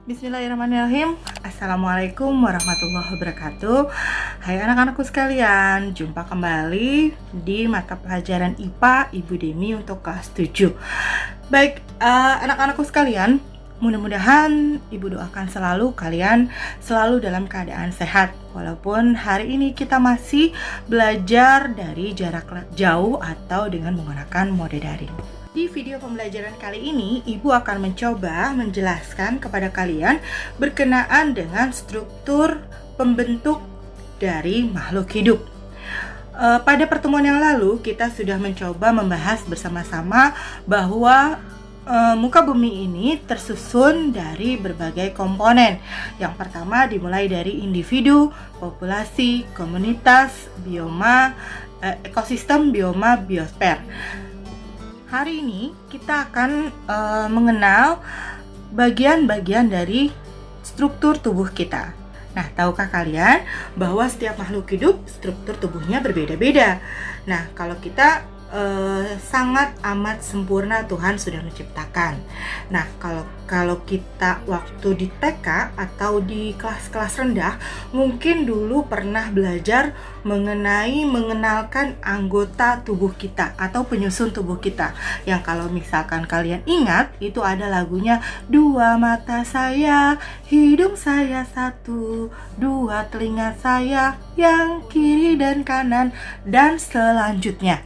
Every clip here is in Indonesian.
Bismillahirrahmanirrahim. Assalamualaikum warahmatullahi wabarakatuh. Hai anak-anakku sekalian, jumpa kembali di mata pelajaran IPA Ibu Demi untuk kelas 7. Baik, anak-anakku sekalian, mudah-mudahan Ibu doakan selalu kalian selalu dalam keadaan sehat. Walaupun hari ini kita masih belajar dari jarak jauh atau dengan menggunakan mode daring. Di video pembelajaran kali ini, Ibu akan mencoba menjelaskan kepada kalian berkenaan dengan struktur pembentuk dari makhluk hidup. Pada pertemuan yang lalu, kita sudah mencoba membahas bersama-sama bahwa muka bumi ini tersusun dari berbagai komponen. Yang pertama dimulai dari individu, populasi, komunitas, bioma, ekosistem, bioma, biosfer. Hari ini kita akan mengenal bagian-bagian dari struktur tubuh kita. Nah, tahukah kalian bahwa setiap makhluk hidup struktur tubuhnya berbeda-beda? Nah, kalau kita sangat amat sempurna Tuhan sudah menciptakan. Nah, kalau kita waktu di TK atau di kelas-kelas rendah, mungkin dulu pernah belajar mengenalkan anggota tubuh kita atau penyusun tubuh kita. Yang kalau misalkan kalian ingat, itu ada lagunya, dua mata saya, hidung saya satu, dua telinga saya, yang kiri dan kanan, dan selanjutnya.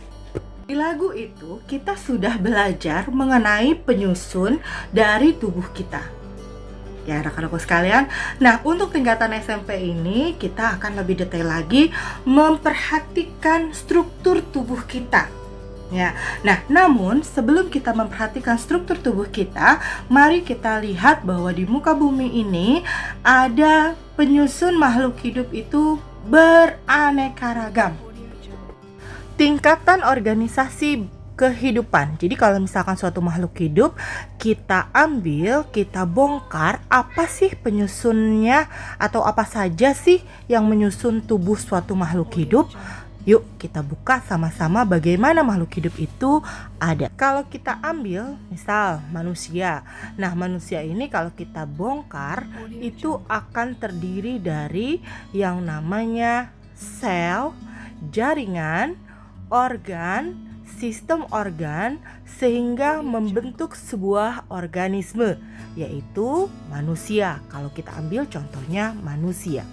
Di lagu itu kita sudah belajar mengenai penyusun dari tubuh kita. Ya anak-anakku sekalian, nah untuk tingkatan SMP ini kita akan lebih detail lagi memperhatikan struktur tubuh kita. Ya, nah namun sebelum kita memperhatikan struktur tubuh kita, mari kita lihat bahwa di muka bumi ini ada penyusun makhluk hidup itu beraneka ragam. Tingkatan organisasi kehidupan. Jadi kalau misalkan suatu makhluk hidup, kita ambil, kita bongkar apa sih penyusunnya atau apa saja sih yang menyusun tubuh suatu makhluk hidup. Yuk kita buka sama-sama bagaimana makhluk hidup itu ada. Kalau kita ambil misal manusia. Nah, manusia ini kalau kita bongkar itu akan terdiri dari yang namanya sel, jaringan, organ, sistem organ, sehingga membentuk sebuah organisme, yaitu manusia. Kalau kita ambil contohnya manusia.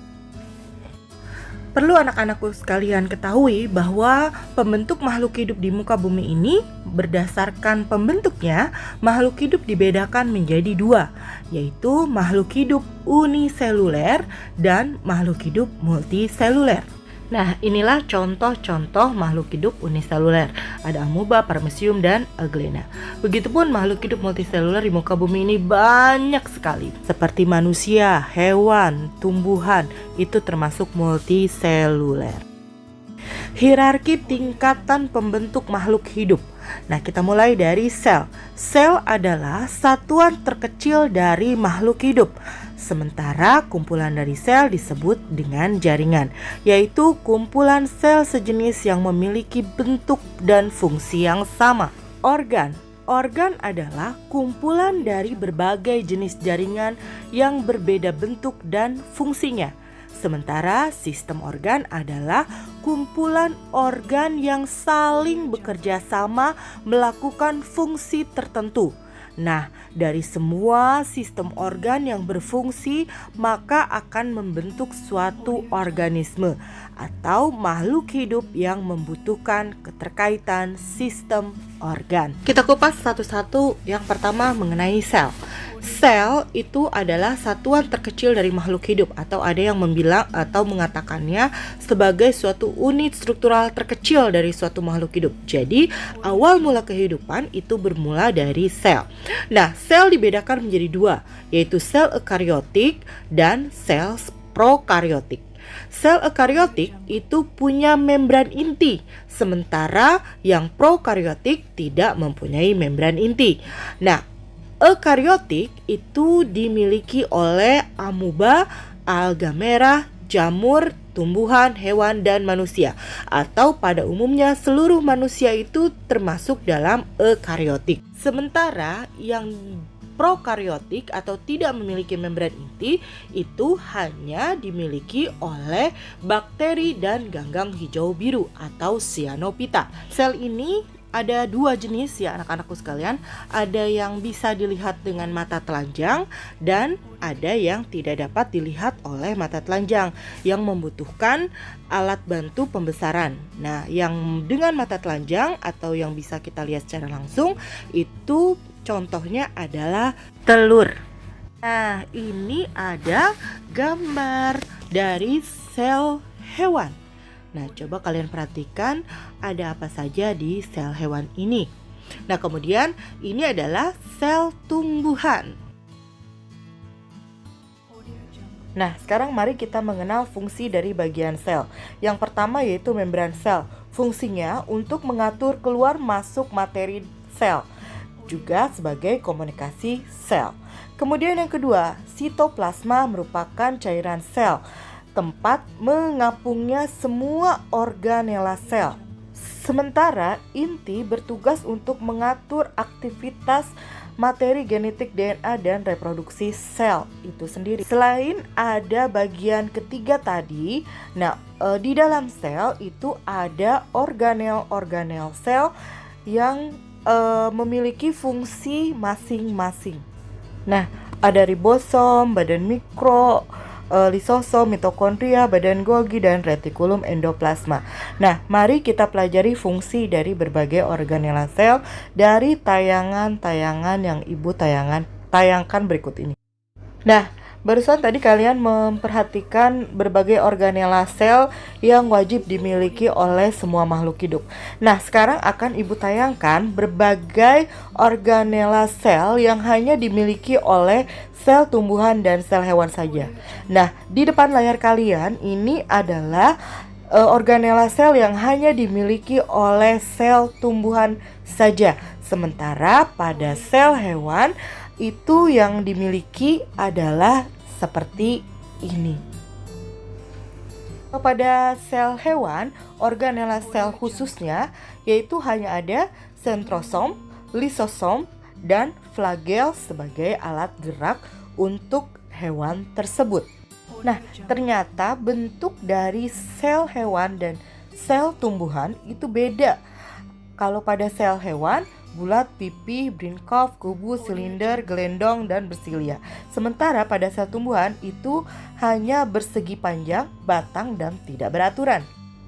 Perlu anak-anakku sekalian ketahui bahwa pembentuk makhluk hidup di muka bumi ini berdasarkan pembentuknya, makhluk hidup dibedakan menjadi dua, yaitu makhluk hidup uniseluler dan makhluk hidup multiseluler. Nah, inilah contoh-contoh makhluk hidup uniseluler. Ada amoeba, paramecium, dan euglena. Begitupun makhluk hidup multiseluler di muka bumi ini banyak sekali. Seperti manusia, hewan, tumbuhan, itu termasuk multiseluler. Hierarki tingkatan pembentuk makhluk hidup. Nah, kita mulai dari sel. Sel adalah satuan terkecil dari makhluk hidup. Sementara kumpulan dari sel disebut dengan jaringan, yaitu kumpulan sel sejenis yang memiliki bentuk dan fungsi yang sama. Organ adalah kumpulan dari berbagai jenis jaringan yang berbeda bentuk dan fungsinya. Sementara sistem organ adalah kumpulan organ yang saling bekerja sama melakukan fungsi tertentu. Nah, dari semua sistem organ yang berfungsi, maka akan membentuk suatu organisme atau makhluk hidup yang membutuhkan keterkaitan sistem organ. Kita kupas satu-satu. Yang pertama mengenai sel. Sel itu adalah satuan terkecil dari makhluk hidup, atau ada yang membilang atau mengatakannya sebagai suatu unit struktural terkecil dari suatu makhluk hidup. Jadi awal mula kehidupan itu bermula dari sel. Nah, sel dibedakan menjadi dua, yaitu sel eukariotik dan sel prokariotik. Sel eukariotik itu punya membran inti, sementara yang prokariotik tidak mempunyai membran inti. Nah, eukariotik itu dimiliki oleh amoeba, alga merah, jamur, tumbuhan, hewan, dan manusia. Atau pada umumnya seluruh manusia itu termasuk dalam eukariotik. Sementara yang prokariotik atau tidak memiliki membran inti itu hanya dimiliki oleh bakteri dan ganggang hijau biru atau cyanophyta. Sel ini ada dua jenis ya anak-anakku sekalian, ada yang bisa dilihat dengan mata telanjang dan ada yang tidak dapat dilihat oleh mata telanjang yang membutuhkan alat bantu pembesaran. Nah, yang dengan mata telanjang atau yang bisa kita lihat secara langsung itu contohnya adalah telur. Nah, ini ada gambar dari sel hewan. Nah, coba kalian perhatikan ada apa saja di sel hewan ini. Nah, kemudian ini adalah sel tumbuhan. Nah, sekarang mari kita mengenal fungsi dari bagian sel. Yang pertama yaitu membran sel. Fungsinya untuk mengatur keluar masuk materi sel, juga sebagai komunikasi sel. Kemudian yang kedua, sitoplasma merupakan cairan sel, tempat mengapungnya semua organela sel. Sementara inti bertugas untuk mengatur aktivitas materi genetik DNA dan reproduksi sel itu sendiri. Selain ada bagian ketiga tadi, di dalam sel itu ada organel-organel sel yang memiliki fungsi masing-masing. Nah, ada ribosom, badan mikro, lisosom, mitokondria, badan Golgi, dan retikulum endoplasma. Nah, mari kita pelajari fungsi dari berbagai organela sel dari tayangan-tayangan yang ibu tayangkan berikut ini. Nah, barusan tadi kalian memperhatikan berbagai organela sel yang wajib dimiliki oleh semua makhluk hidup. Nah, sekarang akan ibu tayangkan berbagai organela sel yang hanya dimiliki oleh sel tumbuhan dan sel hewan saja. Nah, di depan layar kalian ini adalah organela sel yang hanya dimiliki oleh sel tumbuhan saja. Sementara pada sel hewan itu yang dimiliki adalah seperti ini. Pada sel hewan, organela sel khususnya yaitu hanya ada sentrosom, lisosom, dan flagel sebagai alat gerak untuk hewan tersebut. Nah, ternyata bentuk dari sel hewan dan sel tumbuhan itu beda. Kalau pada sel hewan, bulat, pipih, Brinkhoff, kubus, silinder, gelendong, dan bersilia. Sementara pada sel tumbuhan itu hanya bersegi panjang, batang, dan tidak beraturan.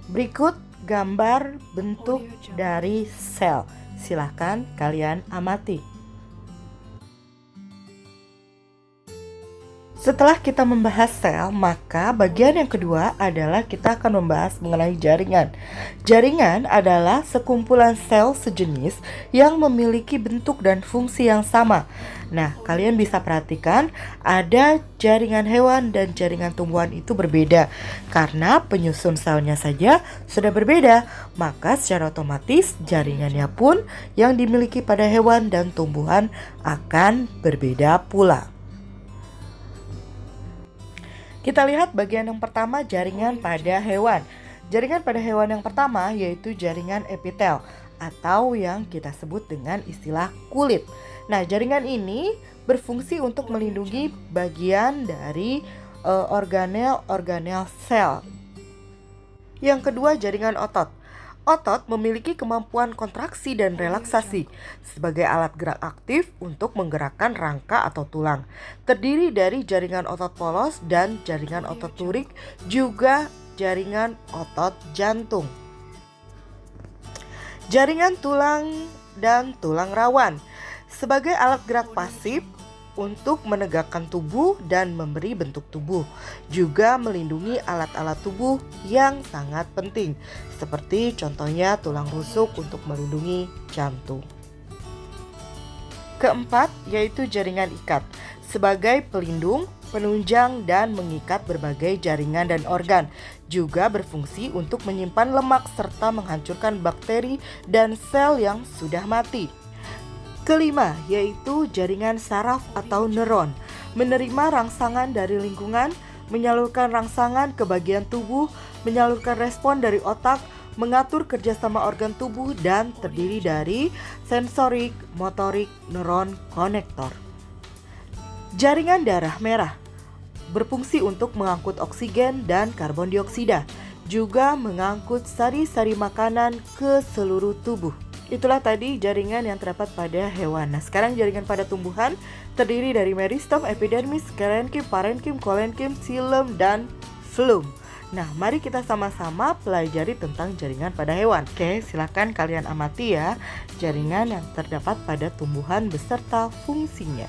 Berikut gambar bentuk dari sel. Silahkan kalian amati. Setelah kita membahas sel, maka bagian yang kedua adalah kita akan membahas mengenai jaringan. Jaringan adalah sekumpulan sel sejenis yang memiliki bentuk dan fungsi yang sama. Nah, kalian bisa perhatikan ada jaringan hewan dan jaringan tumbuhan itu berbeda. Karena penyusun selnya saja sudah berbeda, maka secara otomatis jaringannya pun yang dimiliki pada hewan dan tumbuhan akan berbeda pula. Kita lihat bagian yang pertama, jaringan pada hewan. Jaringan pada hewan yang pertama yaitu jaringan epitel atau yang kita sebut dengan istilah kulit. Nah, jaringan ini berfungsi untuk melindungi bagian dari organel-organel sel. Yang kedua, jaringan otot. Otot memiliki kemampuan kontraksi dan relaksasi sebagai alat gerak aktif untuk menggerakkan rangka atau tulang. Terdiri dari jaringan otot polos dan jaringan otot lurik, juga jaringan otot jantung. Jaringan tulang dan tulang rawan sebagai alat gerak pasif untuk menegakkan tubuh dan memberi bentuk tubuh, juga melindungi alat-alat tubuh yang sangat penting, seperti contohnya tulang rusuk untuk melindungi jantung. Keempat, yaitu jaringan ikat, sebagai pelindung, penunjang, dan mengikat berbagai jaringan dan organ, juga berfungsi untuk menyimpan lemak serta menghancurkan bakteri dan sel yang sudah mati. Kelima, yaitu jaringan saraf atau neuron, menerima rangsangan dari lingkungan, menyalurkan rangsangan ke bagian tubuh, menyalurkan respon dari otak, mengatur kerjasama organ tubuh, dan terdiri dari sensorik, motorik, neuron konektor. Jaringan darah merah berfungsi untuk mengangkut oksigen dan karbon dioksida, juga mengangkut sari-sari makanan ke seluruh tubuh. Itulah tadi jaringan yang terdapat pada hewan. Nah, sekarang jaringan pada tumbuhan terdiri dari meristem, epidermis, parenchyma, parenkim, kolenkim, xilem, dan flum. Nah, mari kita sama-sama pelajari tentang jaringan pada hewan. Oke, silakan kalian amati ya jaringan yang terdapat pada tumbuhan beserta fungsinya.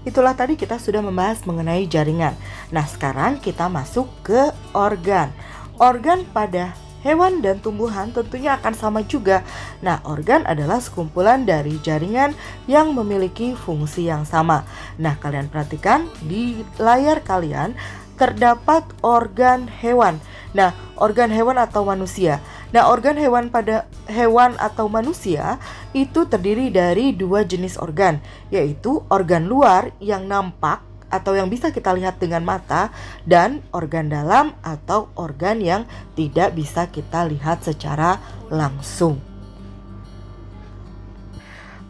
Itulah tadi kita sudah membahas mengenai jaringan. Nah, sekarang kita masuk ke organ. Organ pada hewan dan tumbuhan tentunya akan sama juga. Nah, organ adalah sekumpulan dari jaringan yang memiliki fungsi yang sama. Nah, kalian perhatikan di layar kalian terdapat organ hewan. Nah, organ hewan atau manusia. Nah, organ hewan pada hewan atau manusia itu terdiri dari dua jenis organ, yaitu organ luar yang nampak atau yang bisa kita lihat dengan mata, dan organ dalam atau organ yang tidak bisa kita lihat secara langsung.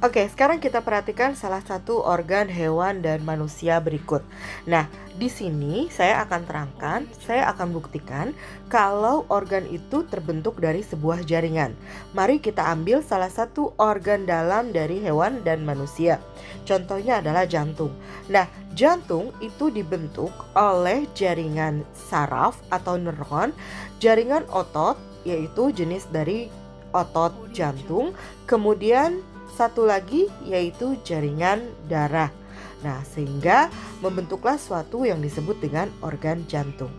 Oke, sekarang kita perhatikan salah satu organ hewan dan manusia berikut. Nah, di sini saya akan terangkan, saya akan buktikan kalau organ itu terbentuk dari sebuah jaringan. Mari kita ambil salah satu organ dalam dari hewan dan manusia. Contohnya adalah jantung. Nah, jantung itu dibentuk oleh jaringan saraf atau neuron, jaringan otot, yaitu jenis dari otot jantung, kemudian satu lagi yaitu jaringan darah. Nah, sehingga membentuklah suatu yang disebut dengan organ jantung.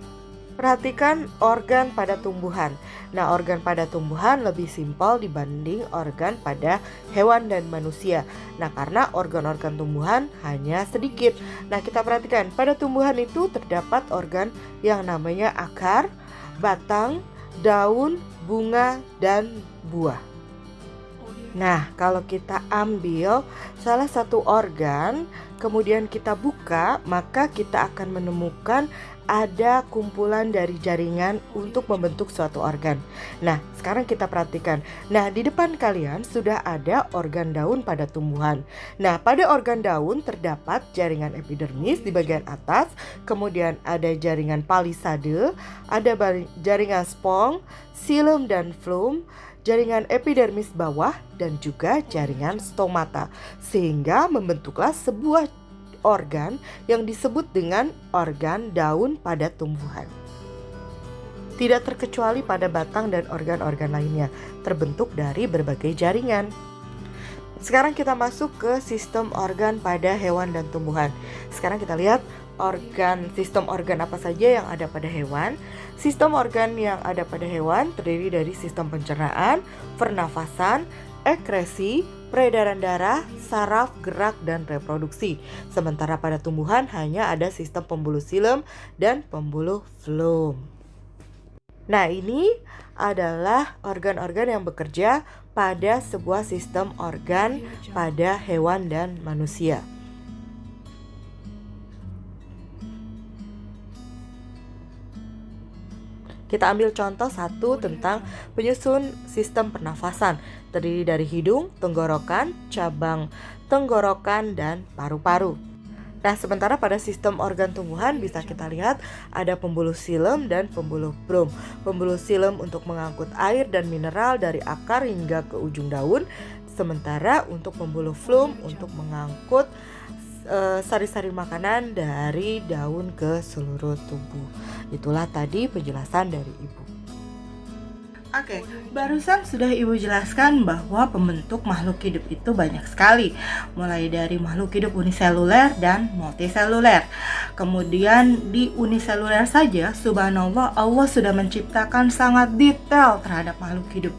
Perhatikan organ pada tumbuhan. Nah, organ pada tumbuhan lebih simpel dibanding organ pada hewan dan manusia. Nah, karena organ-organ tumbuhan hanya sedikit. Nah, kita perhatikan pada tumbuhan itu terdapat organ yang namanya akar, batang, daun, bunga, dan buah. Nah, kalau kita ambil salah satu organ, kemudian kita buka, maka kita akan menemukan ada kumpulan dari jaringan untuk membentuk suatu organ. Nah, sekarang kita perhatikan. Nah, di depan kalian sudah ada organ daun pada tumbuhan. Nah, pada organ daun terdapat jaringan epidermis di bagian atas, kemudian ada jaringan palisade, ada jaringan spong, xilem dan flum, jaringan epidermis bawah, dan juga jaringan stomata, sehingga membentuklah sebuah organ yang disebut dengan organ daun pada tumbuhan. Tidak terkecuali pada batang dan organ-organ lainnya, terbentuk dari berbagai jaringan. Sekarang kita masuk ke sistem organ pada hewan dan tumbuhan. Sekarang kita lihat sistem organ apa saja yang ada pada hewan. Sistem organ yang ada pada hewan terdiri dari sistem pencernaan, pernafasan, ekresi, peredaran darah, saraf, gerak, dan reproduksi. Sementara pada tumbuhan hanya ada sistem pembuluh xilem dan pembuluh flum. Nah, ini adalah organ-organ yang bekerja pada sebuah sistem organ pada hewan dan manusia. Kita ambil contoh satu tentang penyusun sistem pernafasan. Terdiri dari hidung, tenggorokan, cabang tenggorokan, dan paru-paru. Nah, sementara pada sistem organ tumbuhan bisa kita lihat ada pembuluh xilem dan pembuluh flum. Pembuluh xilem untuk mengangkut air dan mineral dari akar hingga ke ujung daun. Sementara untuk pembuluh flum untuk mengangkut sari-sari makanan dari daun ke seluruh tubuh. Itulah tadi penjelasan dari Ibu. Oke, barusan sudah Ibu jelaskan bahwa pembentuk makhluk hidup itu banyak sekali. Mulai dari makhluk hidup uniseluler dan multiseluler. Kemudian di uniseluler saja, subhanallah, Allah sudah menciptakan sangat detail terhadap makhluk hidup.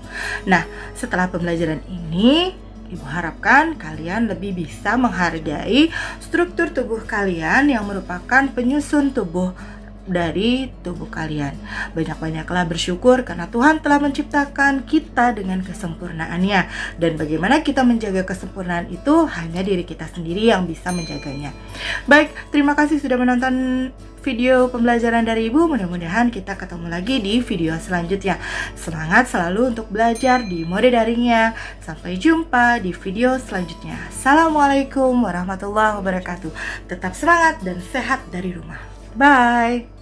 Nah, setelah pembelajaran ini, Ibu harapkan kalian lebih bisa menghargai struktur tubuh kalian yang merupakan penyusun tubuh dari tubuh kalian. Banyak-banyaklah bersyukur karena Tuhan telah menciptakan kita dengan kesempurnaannya. Dan bagaimana kita menjaga kesempurnaan itu hanya diri kita sendiri yang bisa menjaganya. Baik, terima kasih sudah menonton video pembelajaran dari Ibu. Mudah-mudahan kita ketemu lagi di video selanjutnya. Semangat selalu untuk belajar di mode daringnya. Sampai jumpa di video selanjutnya. Assalamualaikum warahmatullahi wabarakatuh. Tetap semangat dan sehat dari rumah. Bye.